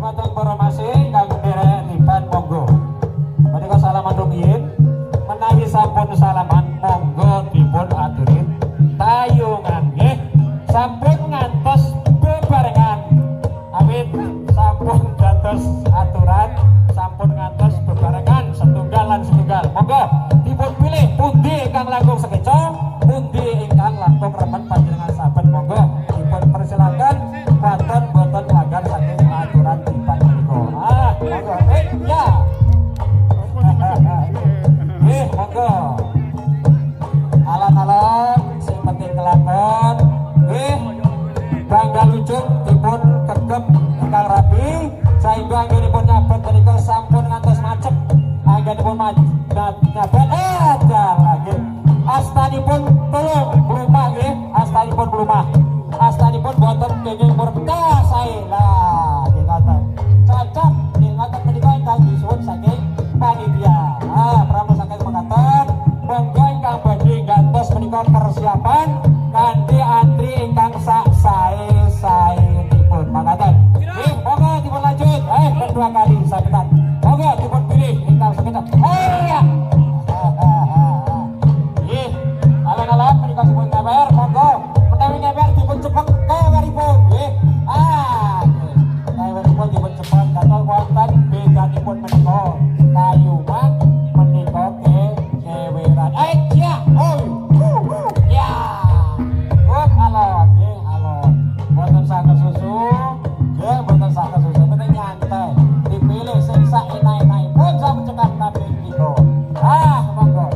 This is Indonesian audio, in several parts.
dumateng para masih kang derek tiban monggo. Menika salaman rumiyin menawi sampun salaman monggo dipun aturi tayungan nggih. Sampun ngantos bebarengan. Awit sampun dados aturan, sampun ngantos bebarengan setunggal lan setunggal. Monggo dipun pilih pundi ingkang langkung sekeca, pundi ingkang langkung remen panjenengan saben monggo dipun persilakan katon boten langgar saking aturan tiban menika. Monggo ya. Monggo. Alang-alang sing penting kelakon bangga lucu dipun kegem ingkang rapi sehingga anggenipun nyabet menika sampun ngantos macet. Anggenipun nyabet lagi astanipun tulung blumah nggih, astanipun blumah, astanipun boten kenging murka sae lah nggih ngoten. Cocok nggih ngoten menika ingkang disuwun saking panitia. Pramu saking mekaten monggo ingkang badhe gantos menika persiapan kanthi antri ingkang sak sae-saenipun makaten. Nggih, monggo dipun lanjut. Kedua kali sabetan. Monggo dipun pilih ingkang sekeca. Ya. Nggih, alang-alang menika dipun ngewer, monggo menawi ngewer dipun cepeng keweripun nggih. Nggih. Keweripun dipun cepeng kathah wonten bedanipun menika kayuman menika keweran. Ya. Ya. Alon nggih, alon. Boten saged susu. Nggih, boten saged susu, penting nyantai. Dipilih sing sak enak-enakipun sampun cekap nabi niku. Monggo.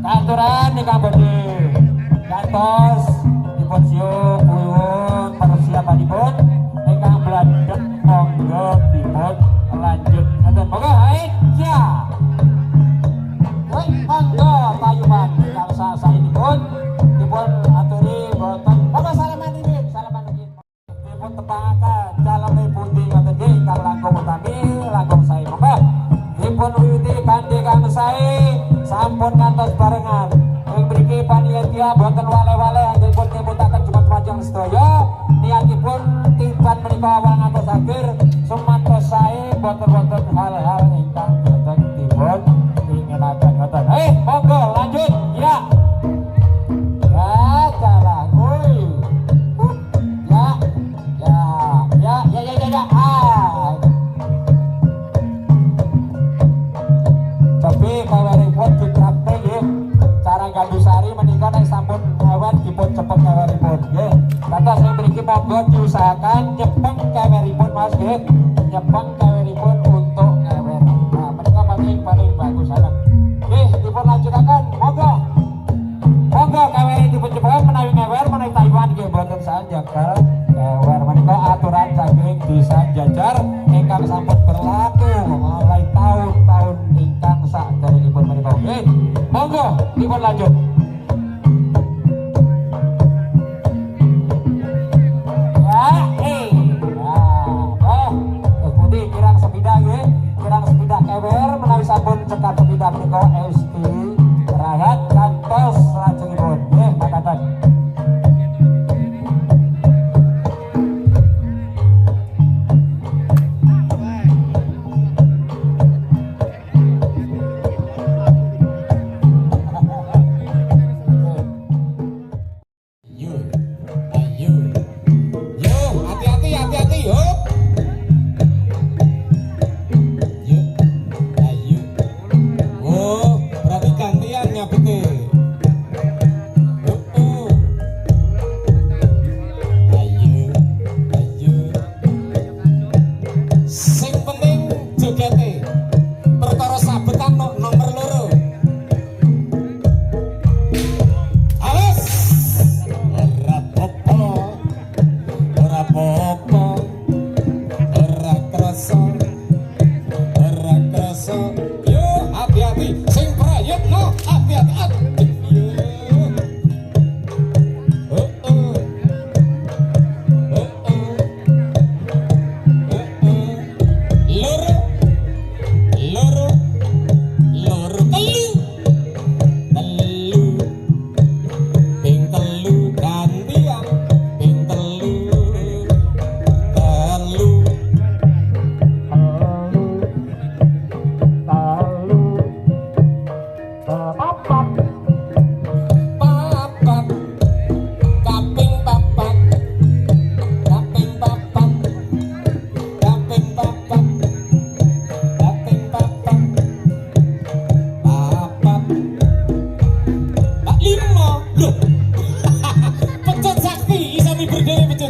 Katuran ingkang badhe gantos dipun siup pun persiapanipun ingkang blandhek monggo dipun lanjut. Monggo ya. Monggo tayuman ingkang sasaenipun dipun aturi boten. Monggo salaman dipun, salaman dipun. Dipun tepangaken calone pundi ngoten nggih ingkang langkung utami, langkung sae. Monggo dipun wiwiti kanthi kang sae sampun ngantos barengan. Ing mriki panitia boten wale-wale anggenipun nyebutaken Jumat Panjang sedaya. Niatipun tiban menika awal ngantos akhir sumantos sae boten-boten hal-hal ingkang boten dipun inginaken ngoten. Monggo lanjut. Ya. Ya, jalan. Ya. Tapi kaweripun dikrapte nggih. Cara gandusari menika nek sampun ngewer dipun cepet kaweripun nggih. Kados ing mriki monggo diusahakan nyepeng kaweripun Mas nggih. Nyepeng kaweripun untuk ngewer. Menika paling bagus sangat. Nggih, dipun lanjutaken. Monggo. Monggo kaweri dipun cepeng menawi ngewer menawi tayuan nggih boten sanjagal. Kewer menika aturan saking desa Jajar ingkang sampun berlaku mulai tahun-tahun ingkang saderengipun menika. Nggih. Monggo dipun lanjut. Ya, putih kirang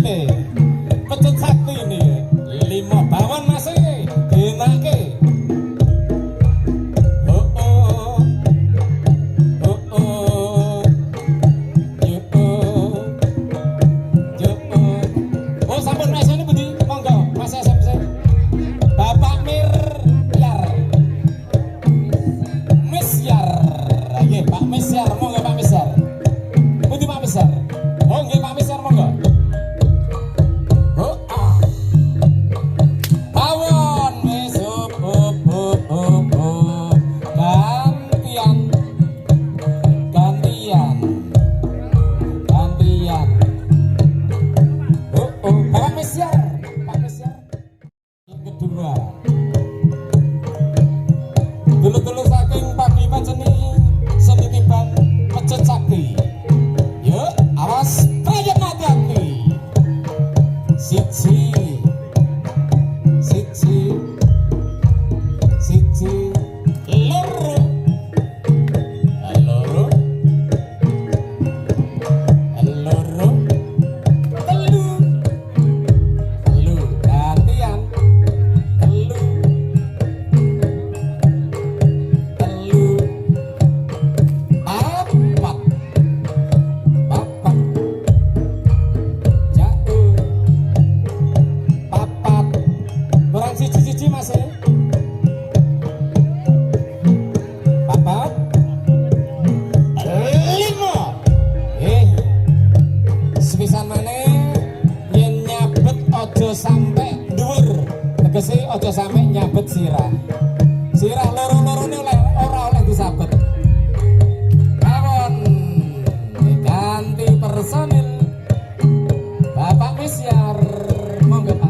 selanjutnya pecut sakti ini 5 bawon masih dinake. Dulu-dulu saking pagi majeni seni tiban pecut sakti. Yuk, awas banyak hati-hati. Siji loro telu gantian siji mas papat 5 sepisan maneh yen nyabet ojo sampe dhuwur tegese ojo sampe nyabet sirah loro-lorone ora oleh disabet kawon diganti personil Bapak Misyar monggo Pak.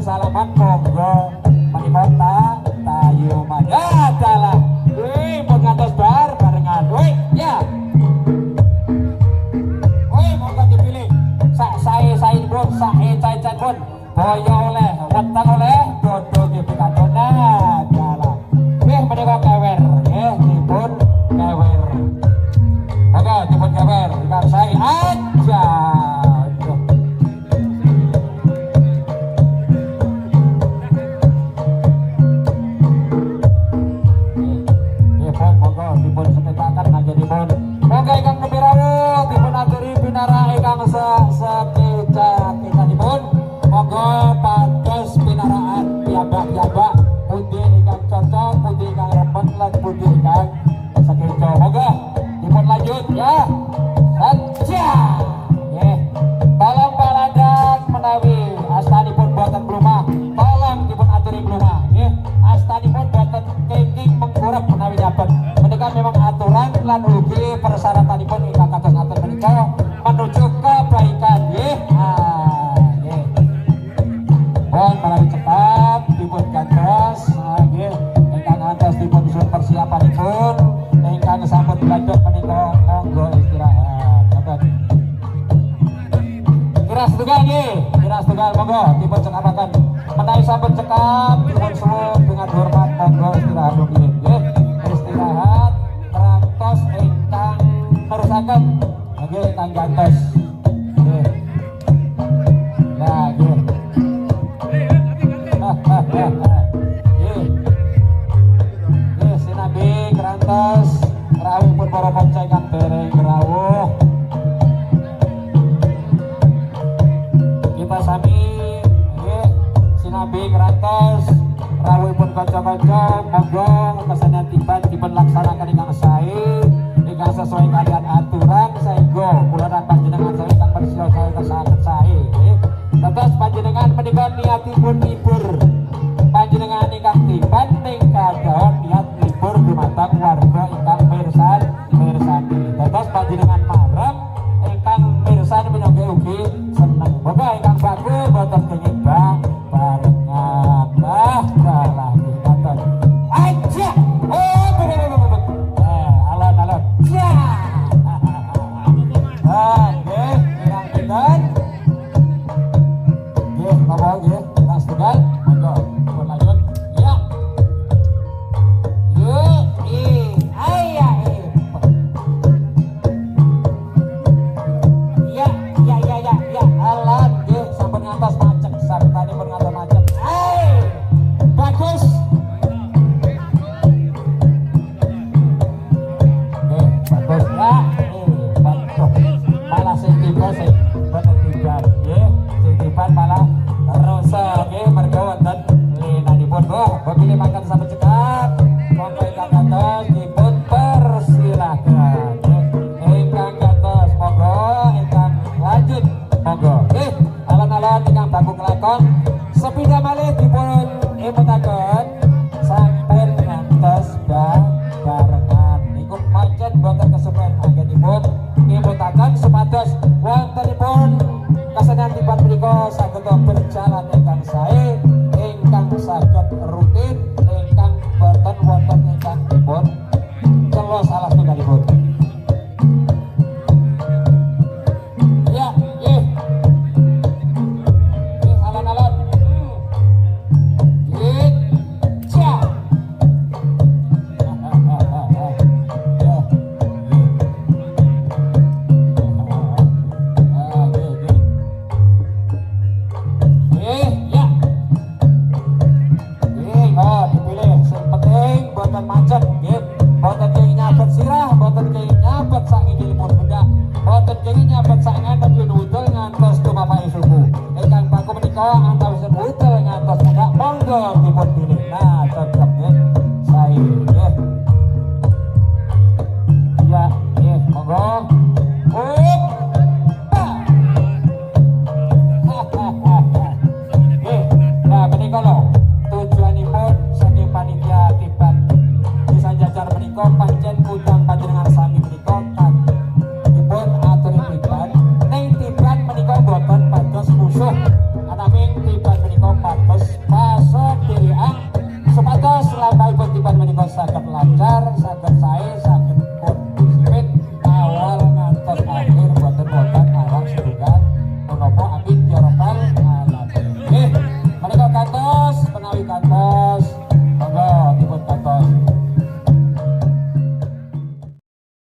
Salaman monggo menikota tayu mada dalah pun ngatos bar barengan ya monggo dipilih saya pun cai pun boyo oleh weteng oleh dodo gitu katona dalah menika kewer dipun kewer monggo dipun kewer dengan saya aja. Monggo ingkang nembe rawuh dipun aturi pinara ingkang sekecak ingkangipun monggo pados pinaraan piyambak-piyambak pundi ingkang cocok pundi ingkang remen lan pundi ingkang sekeca monggo dipun lanjut ya saja nggih tolong palandang menawi astanipun boten blumah tolong dipun aturi blumah nggih astanipun boten kenging mengkurep menawi nyabet menika memang aturan lan ugi persyaratanipun ingkang gantos. Nggih. Nah, nggih. Nggih. Nggih, sinambi kerantos rawuhipun para panca ingkang dereng rawuh. Kita sami nggih sinambi kerantos rawuhipun kanca-kanca monggo kesenian tiban dipun laksanakan ingkang sae ingkang sesuai kalian aturan saengga kula lan panjenengan sae ingkang persiyo sae kesahatan sae nggih. Tetes panjenengan menika niatipun libur panjenengan ingkang tiban ning kadhaon niat libur dumateng warga ingkang mirsani. Tetes panjenengan marep ingkang mirsani menawi ugi seneng. Moga ingkang bagus boten kenging barengan. Kalah ngoten. Aja. Oh, bener. Alon-alon. Ya. Nggih, ingkang pinten? Nggih, napa nggih? Ingkang setunggal. Monggo, dipun lanjut. Ya. Yuk, aya. Ya. Alon nggih sampun ngantos macet, sartanipun ngantos macet. Bagus. Bagus ya. Bagus. Malah sing tiba sing boten tiban nggih. Sing tiban malah rusak nggih mergo wonten linanipun. Begini makan sampai cekap. Monggo ingkang gantos dipun persilakan. Ingkang gantos monggo ingkang lanjut monggo. Alon-alon ingkang baku kelakon sepida malih dipun imutaken sampai ngantos barengan niku pancen boten kesupen anggenipun imutaken supados wontenipun kesenian tiban menika saged berjalan ingkang sae ingkang saged rutin ingkang boten wonten ingkang dipun celo salah tunggalipun. Ya, nggih. Nggih alon-alon. Macet nggih boten kenging nyabet sirah boten kenging nyabet sak inggilipun bedak boten kenging nyabet sak ngandhap yen udel ngantos tumapahe suku ingkang baku menika antawis udel ngantos bedak monggo dipun pilih. Nah cocok nggih sae nggih ya nggih monggo nggih. Nah menika lho tujuanipun saking panitia tiban jajar menika pancen kudu